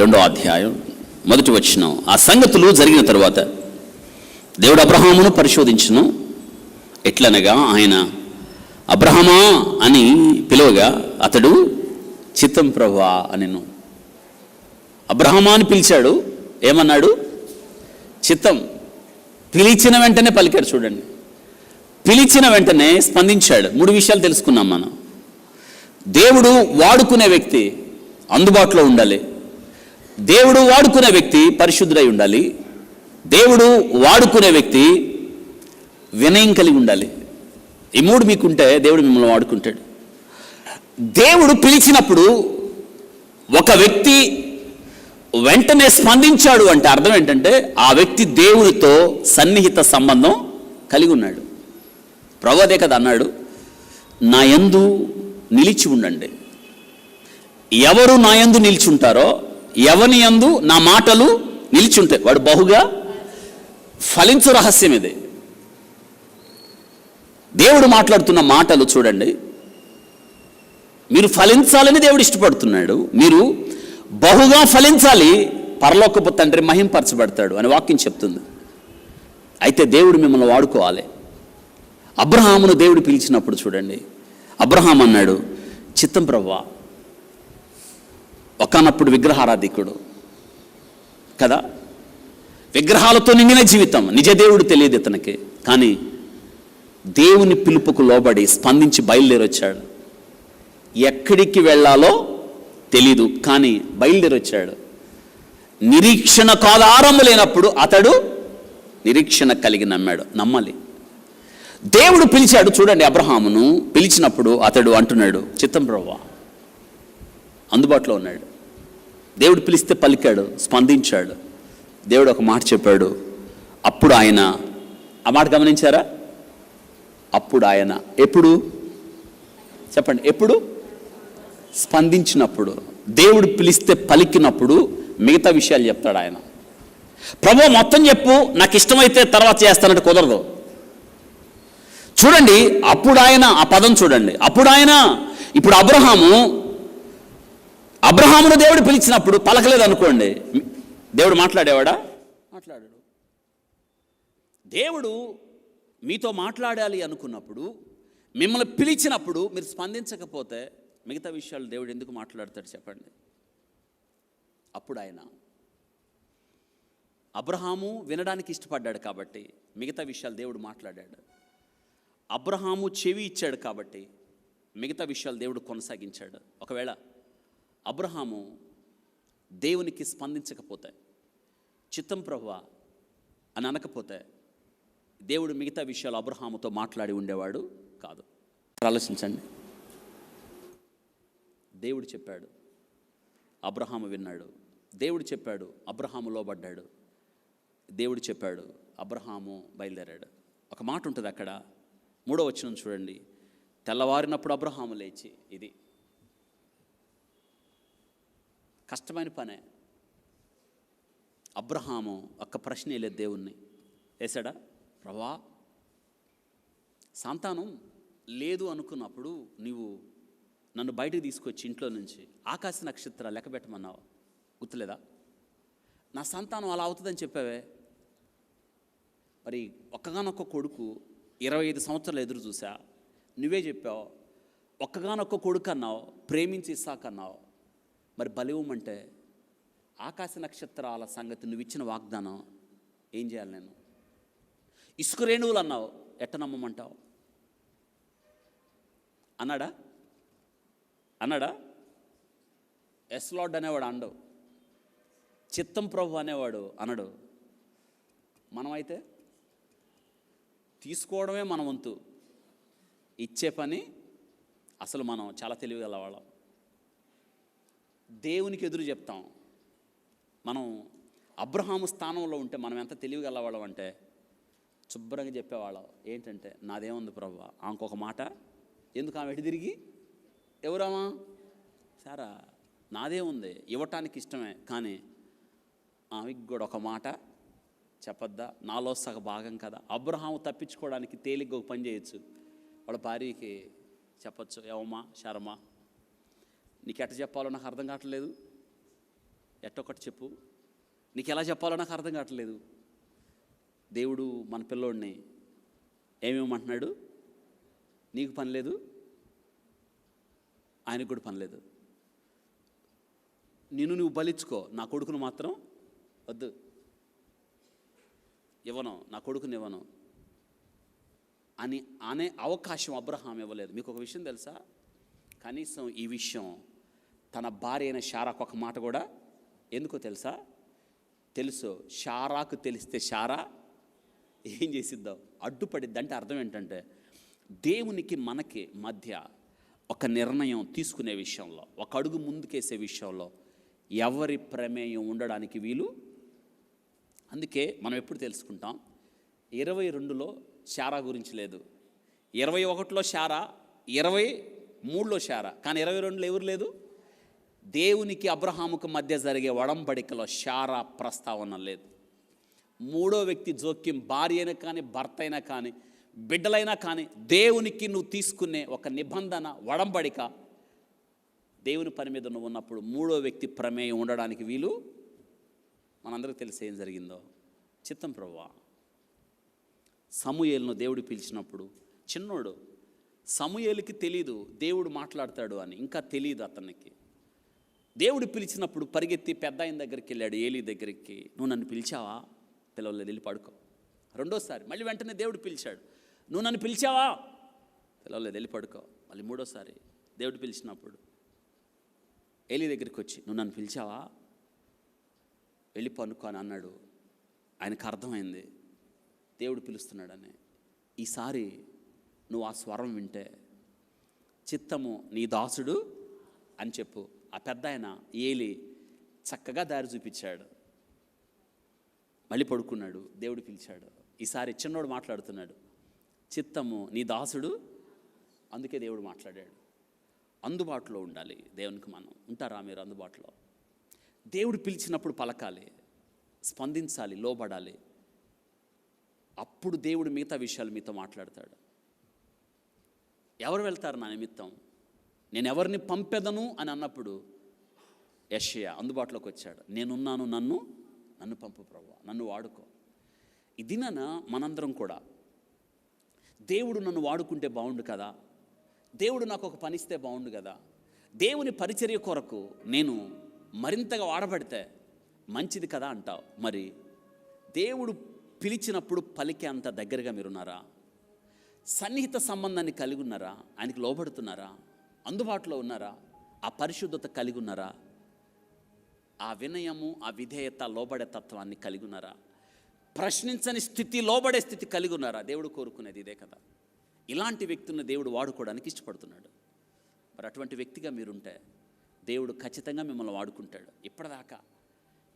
2వ అధ్యాయం 1వ వచనం. ఆ సంగతులు జరిగిన తరువాత దేవుడు అబ్రహామును పరిశోధించును. ఎట్లనగా ఆయన అబ్రహమా అని పిలువగా అతడు చిత్తం ప్రభువా అనెను. అబ్రహమా అని పిలిచాడు. ఏమన్నాడు? చిత్తం. పిలిచిన వెంటనే పలికాడు. చూడండి, పిలిచిన వెంటనే స్పందించాడు. 3 విషయాలు తెలుసుకున్నాం మనం. దేవుడు వాడుకునే వ్యక్తి అందుబాటులో ఉండాలి. దేవుడు వాడుకునే వ్యక్తి పరిశుద్ధుడై ఉండాలి. దేవుడు వాడుకునే వ్యక్తి వినయం కలిగి ఉండాలి. ఈ 3 మీకుంటే దేవుడు మిమ్మల్ని వాడుకుంటాడు. దేవుడు పిలిచినప్పుడు ఒక వ్యక్తి వెంటనే స్పందించాడు అంటే అర్థం ఏంటంటే ఆ వ్యక్తి దేవుడితో సన్నిహిత సంబంధం కలిగి ఉన్నాడు. ప్రభువు అదే కదా అన్నాడు, నా యందు నిలిచి ఉండండి. ఎవరు నా యందు నిలిచి ఉంటారో, ఎవని యందు నా మాటలు నిలిచి ఉంటాయి, వాడు బహుగా ఫలించు. రహస్యం ఇది. దేవుడు మాట్లాడుతున్న మాటలు చూడండి. మీరు ఫలించాలని దేవుడు ఇష్టపడుతున్నాడు. మీరు బహుగా ఫలించాలి, పరలోకపు తండ్రి మహింపరచబడతాడు అని వాక్యం చెప్తుంది. అయితే దేవుడు మిమ్మల్ని వాడుకోవాలి. అబ్రహామును దేవుడు పిలిచినప్పుడు చూడండి, అబ్రహాం అన్నాడు, చిత్తం ప్రభువా. ఒకానప్పుడు విగ్రహారాధికుడు కదా, విగ్రహాలతో నిండిన జీవితం. నిజ దేవుడు తెలియదు ఇతనికి. కానీ దేవుని పిలుపుకు లోబడి స్పందించి బయలుదేరొచ్చాడు. ఎక్కడికి వెళ్ళాలో తెలీదు, కానీ బయలుదేరొచ్చాడు. నిరీక్షణకు ఆధారము లేనప్పుడు అతడు నిరీక్షణ కలిగి నమ్మాడు. నమ్మాలి. దేవుడు పిలిచాడు. చూడండి, అబ్రహామును పిలిచినప్పుడు అతడు అంటున్నాడు, చిత్తం ప్రభువా. అందుబాటులో ఉన్నాడు. దేవుడు పిలిస్తే పలికాడు, స్పందించాడు. దేవుడు ఒక మాట చెప్పాడు. అప్పుడు ఆయన, ఆ మాట గమనించారా? అప్పుడు ఆయన ఎప్పుడు చెప్పండి, ఎప్పుడు? స్పందించినప్పుడు. దేవుడు పిలిస్తే పలికినప్పుడు మిగతా విషయాలు చెప్తాడు ఆయన. ప్రభువా మొత్తం చెప్పు, నాకు ఇష్టమైతే తర్వాత చేస్తానంటే కుదరదు. చూడండి, అప్పుడు ఆయన, ఆ పదం చూడండి, అప్పుడు ఆయన. ఇప్పుడు అబ్రహామును దేవుడు పిలిచినప్పుడు పలకలేదు అనుకోండి, దేవుడు మాట్లాడేవాడా? మాట్లాడాడు. దేవుడు మీతో మాట్లాడాలి అనుకున్నప్పుడు, మిమ్మల్ని పిలిచినప్పుడు మీరు స్పందించకపోతే మిగతా విషయాలు దేవుడు ఎందుకు మాట్లాడతాడు చెప్పండి? అప్పుడు ఆయన, అబ్రహాము వినడానికి ఇష్టపడ్డాడు కాబట్టి మిగతా విషయాలు దేవుడు మాట్లాడాడు. అబ్రహాము చెవి ఇచ్చాడు కాబట్టి మిగతా విషయాలు దేవుడు కొనసాగించాడు. ఒకవేళ అబ్రహాము దేవునికి స్పందించకపోతే, చిత్తం ప్రభువా అని అనకపోతే, దేవుడు మిగతా విషయాలు అబ్రహాముతో మాట్లాడి ఉండేవాడు కాదు. ఆలోచించండి. దేవుడు చెప్పాడు, అబ్రహాము విన్నాడు. దేవుడు చెప్పాడు, అబ్రహాము లోబడ్డాడు. దేవుడు చెప్పాడు, అబ్రహాము బయలుదేరాడు. ఒక మాట ఉంటుంది అక్కడ, 3వ వచనం చూడండి. తెల్లవారినప్పుడు అబ్రహాము లేచి, ఇది కష్టమైన పనే. అబ్రహాము ఒక్క ప్రశ్న వేయలేదు, దేవుణ్ణి వేసాడా? ప్రభువా, సంతానం లేదు అనుకున్నప్పుడు నీవు నన్ను బయటకు తీసుకొచ్చి ఇంట్లో నుంచి ఆకాశ నక్షత్రాలు లెక్క పెట్టమన్నావు, గుర్తులేదా? నా సంతానం అలా అవుతుందని చెప్పావే. మరి ఒక్కగానొక్క కొడుకు 25 సంవత్సరాలు ఎదురు చూసా, నువ్వే చెప్పావు. ఒక్కగానొక్క కొడుకు అన్నావు, ప్రేమించి ఇస్సాకు అన్నావు. మరి బలివ్వమంటే ఆకాశ నక్షత్రాల సంగతి నువ్వు ఇచ్చిన వాగ్దానం ఏం చేయాలి నేను? ఇసుక రేణువులు అన్నావు, ఎట్ట నమ్మమంటావు? అన్నాడా? ఎస్ లార్డ్ అనేవాడు అండవు, చిత్తం ప్రభు అనేవాడు అనడు. మనమైతే తీసుకోవడమే మన వంతు, ఇచ్చే పని అసలు మనం చాలా తెలివిగలవాళ్ళం. దేవునికి ఎదురు చెప్తాం. మనం అబ్రహాము స్థానంలో ఉంటే మనం ఎంత తెలివిగలవాళ్ళం అంటే శుభ్రంగా చెప్పేవాళ్ళం. ఏంటంటే, నాదేముంది ప్రభువా, ఇంకొక మాట ఎందుకు ఆమె ఎటు తిరిగి, ఎవరామా సారా, నాదే ఉంది, ఇవ్వటానికి ఇష్టమే, కానీ ఆమెకి కూడా ఒక మాట చెప్పొద్దా? నాలో సగ భాగం కదా. అబ్రహాము తప్పించుకోవడానికి తేలిగ్గా ఒక పని చేయొచ్చు. వాళ్ళ భార్యకి చెప్పచ్చు, ఏమమ్మా శర్మ, నీకు ఎట్ట చెప్పాలో నాకు అర్థం కావట్లేదు, ఎట్టొక్కటి చెప్పు. నీకు ఎలా చెప్పాలో నాకు అర్థం కావట్లేదు. దేవుడు మన పిల్లోడిని ఏమేమంటున్నాడు? నీకు పని లేదు, ఆయనకు కూడా పని లేదు. నువ్వు బలిచ్చుకో, నా కొడుకును మాత్రం వద్దు, ఇవ్వను, నా కొడుకుని ఇవ్వను అని అనే అవకాశం అబ్రహాం ఇవ్వలేదు. మీకు ఒక విషయం తెలుసా? కనీసం ఈ విషయం తన భార్య అయిన శారాకు ఒక మాట కూడా, ఎందుకో తెలుసా? శారాకు తెలిస్తే శారా ఏం చేసిద్దాం? అడ్డుపడిద్ది. అంటే అర్థం ఏంటంటే, దేవునికి మనకి మధ్య ఒక నిర్ణయం తీసుకునే విషయంలో, ఒక అడుగు ముందుకేసే విషయంలో ఎవరి ప్రమేయం ఉండడానికి వీలు. అందుకే మనం ఎప్పుడు తెలుసుకుంటాం, 22లో శారా గురించి లేదు, 21లో శారా, 23లో శారా, కానీ 22లో ఎవరు లేదు. దేవునికి అబ్రహాముకు మధ్య జరిగే ఒడంబడికలో శారా ప్రస్తావన లేదు. మూడో వ్యక్తి జోక్యం, భార్య అయినా కానీ, భర్త అయినా కానీ, బిడ్డలైనా కానీ, దేవునికి నువ్వు తీసుకునే ఒక నిబంధన, ఒడంబడిక, దేవుని పని మీద నువ్వు ఉన్నప్పుడు మూడో వ్యక్తి ప్రమేయం ఉండడానికి వీలు. మనందరికీ తెలిసి ఏం జరిగిందో. చిత్తం ప్రభువా, సమూయేలును దేవుడు పిలిచినప్పుడు చిన్నోడు, సమూయేలుకి తెలీదు దేవుడు మాట్లాడతాడు అని, ఇంకా తెలియదు అతనికి. దేవుడు పిలిచినప్పుడు పరిగెత్తి పెద్ద ఆయన దగ్గరికి వెళ్ళాడు, ఏలీ దగ్గరికి. నువ్వు నన్ను పిలిచావా? పిలవలేదు, వెళ్ళి పడుకో. రెండోసారి మళ్ళీ వెంటనే దేవుడు పిలిచాడు, నువ్వు నన్ను పిలిచావా? పిలవలేదు, వెళ్ళి పడుకో. మళ్ళీ మూడోసారి దేవుడు పిలిచినప్పుడు ఏలీ దగ్గరికి వచ్చి, నువ్వు నన్ను పిలిచావా? వెళ్ళి పనుకో అని అన్నాడు. ఆయనకు అర్థమైంది దేవుడు పిలుస్తున్నాడని. ఈసారి నువ్వు ఆ స్వరం వింటే చిత్తము నీ దాసుడు అని చెప్పు. ఆ పెద్ద ఆయన ఏలీ చక్కగా దారి చూపించాడు. మళ్ళీ పడుకున్నాడు, దేవుడు పిలిచాడు. ఈసారి చిన్నోడు మాట్లాడుతున్నాడు, చిత్తము నీ దాసుడు. అందుకే దేవుడు మాట్లాడాడు. అందుబాటులో ఉండాలి దేవునికి. మనం ఉంటారా మీరు అందుబాటులో? దేవుడు పిలిచినప్పుడు పలకాలి, స్పందించాలి, లోబడాలి. అప్పుడు దేవుడు మిగతా విషయాలు మీతో మాట్లాడతాడు. ఎవరు వెళ్తారు నా నిమిత్తం? నేను ఎవరిని పంపెదను అని అన్నప్పుడు యెషయా అందుబాటులోకి వచ్చాడు. నేనున్నాను, నన్ను పంపు ప్రభువా, నన్ను వాడుకో. ఇదినా మనందరం కూడా, దేవుడు నన్ను వాడుకుంటే బాగుండు కదా, దేవుడు నాకు ఒక పనిస్తే బాగుండు కదా, దేవుని పరిచర్య కొరకు నేను మరింతగా వాడబడితే మంచిది కదా అంటావు. మరి దేవుడు పిలిచినప్పుడు పలికే అంత దగ్గరగా మీరున్నారా? సన్నిహిత సంబంధాన్ని కలిగి ఉన్నారా? ఆయనకి లోబడుతున్నారా? అందుబాటులో ఉన్నారా? ఆ పరిశుద్ధత కలిగి ఉన్నారా? ఆ వినయము, ఆ విధేయత, లోబడే తత్వాన్ని కలిగి ఉన్నారా? ప్రశ్నించని స్థితి, లోబడే స్థితి కలిగి ఉన్నారా? దేవుడు కోరుకునేది ఇదే కదా. ఇలాంటి వ్యక్తులను దేవుడు వాడుకోవడానికి ఇష్టపడుతున్నాడు. మరి అటువంటి వ్యక్తిగా మీరుంటే దేవుడు ఖచ్చితంగా మిమ్మల్ని వాడుకుంటాడు. ఇప్పటిదాకా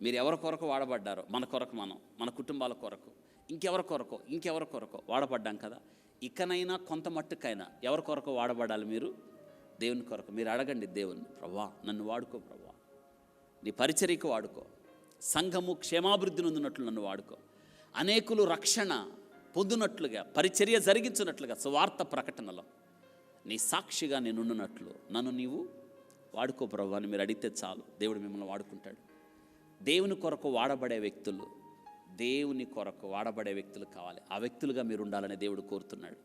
మీరు ఎవరి కొరకు వాడబడ్డారో, మన కొరకు మనం, మన కుటుంబాల కొరకు, ఇంకెవరి కొరకు వాడబడ్డాం కదా. ఇకనైనా కొంత మట్టుకైనా ఎవరి కొరకు వాడబడాలి? మీరు దేవుని కొరకు. మీరు అడగండి దేవుని, ప్రభువా నన్ను వాడుకో, ప్రభువా నీ పరిచర్యకు వాడుకో, సంఘము క్షేమాభివృద్ధి నొందినట్లు నన్ను వాడుకో, అనేకులు రక్షణ పొందునట్లుగా, పరిచర్య జరిగించినట్లుగా, సువార్త ప్రకటనలో నీ సాక్షిగా నేనున్నట్లు నన్ను నీవు వాడుకో ప్రభువా అని మీరు అడిగితే చాలు, దేవుడు మిమ్మల్ని వాడుకుంటాడు. దేవుని కొరకు వాడబడే వ్యక్తులు, దేవుని కొరకు వాడబడే వ్యక్తులు కావాలి. ఆ వ్యక్తులుగా మీరు ఉండాలని దేవుడు కోరుతున్నాడు.